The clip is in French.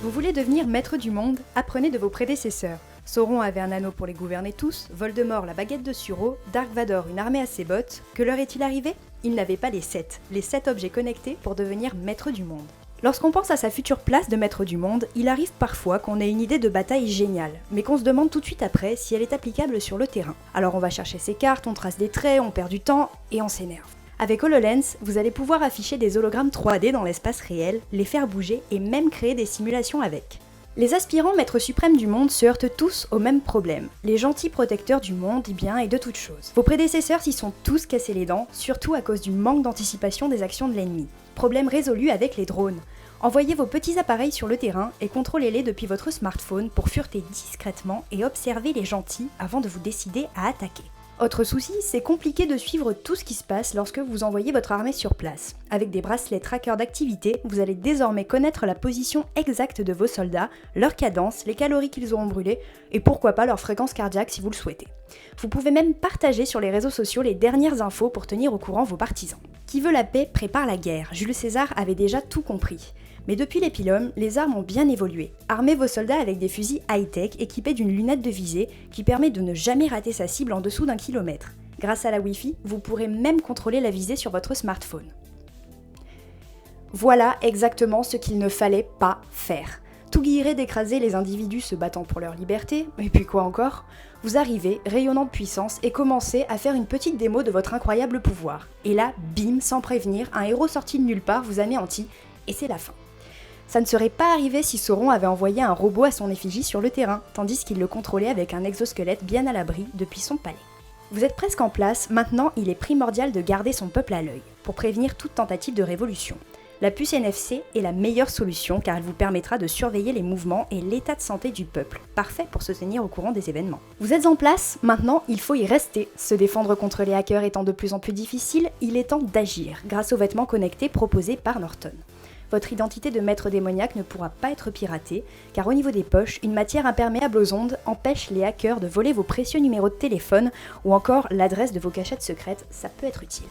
Vous voulez devenir maître du monde? Apprenez de vos prédécesseurs. Sauron avait un anneau pour les gouverner tous, Voldemort la baguette de Suro, Dark Vador une armée à ses bottes. Que leur est-il arrivé? Il n'avait pas les 7 objets connectés pour devenir maître du monde. Lorsqu'on pense à sa future place de maître du monde, il arrive parfois qu'on ait une idée de bataille géniale, mais qu'on se demande tout de suite après si elle est applicable sur le terrain. Alors on va chercher ses cartes, on trace des traits, on perd du temps et on s'énerve. Avec HoloLens, vous allez pouvoir afficher des hologrammes 3D dans l'espace réel, les faire bouger et même créer des simulations avec. Les aspirants maîtres suprêmes du monde se heurtent tous au même problème, les gentils protecteurs du monde, bien et de toutes choses. Vos prédécesseurs s'y sont tous cassés les dents, surtout à cause du manque d'anticipation des actions de l'ennemi. Problème résolu avec les drones. Envoyez vos petits appareils sur le terrain et contrôlez-les depuis votre smartphone pour fureter discrètement et observer les gentils avant de vous décider à attaquer. Autre souci, c'est compliqué de suivre tout ce qui se passe lorsque vous envoyez votre armée sur place. Avec des bracelets trackers d'activité, vous allez désormais connaître la position exacte de vos soldats, leur cadence, les calories qu'ils auront brûlées, et pourquoi pas leur fréquence cardiaque si vous le souhaitez. Vous pouvez même partager sur les réseaux sociaux les dernières infos pour tenir au courant vos partisans. Qui veut la paix prépare la guerre, Jules César avait déjà tout compris. Mais depuis les pylônes, les armes ont bien évolué. Armez vos soldats avec des fusils high-tech équipés d'une lunette de visée qui permet de ne jamais rater sa cible en dessous d'1 kilomètre. Grâce à la Wi-Fi, vous pourrez même contrôler la visée sur votre smartphone. Voilà exactement ce qu'il ne fallait pas faire. Tout guillerait d'écraser les individus se battant pour leur liberté, et puis quoi encore? Vous arrivez, rayonnant de puissance, et commencez à faire une petite démo de votre incroyable pouvoir. Et là, bim, sans prévenir, un héros sorti de nulle part vous anéantit, et c'est la fin. Ça ne serait pas arrivé si Sauron avait envoyé un robot à son effigie sur le terrain, tandis qu'il le contrôlait avec un exosquelette bien à l'abri depuis son palais. Vous êtes presque en place, maintenant il est primordial de garder son peuple à l'œil, pour prévenir toute tentative de révolution. La puce NFC est la meilleure solution car elle vous permettra de surveiller les mouvements et l'état de santé du peuple, parfait pour se tenir au courant des événements. Vous êtes en place, maintenant il faut y rester. Se défendre contre les hackers étant de plus en plus difficile, il est temps d'agir, grâce aux vêtements connectés proposés par Norton. Votre identité de maître démoniaque ne pourra pas être piratée, car au niveau des poches, une matière imperméable aux ondes empêche les hackers de voler vos précieux numéros de téléphone ou encore l'adresse de vos cachettes secrètes, ça peut être utile.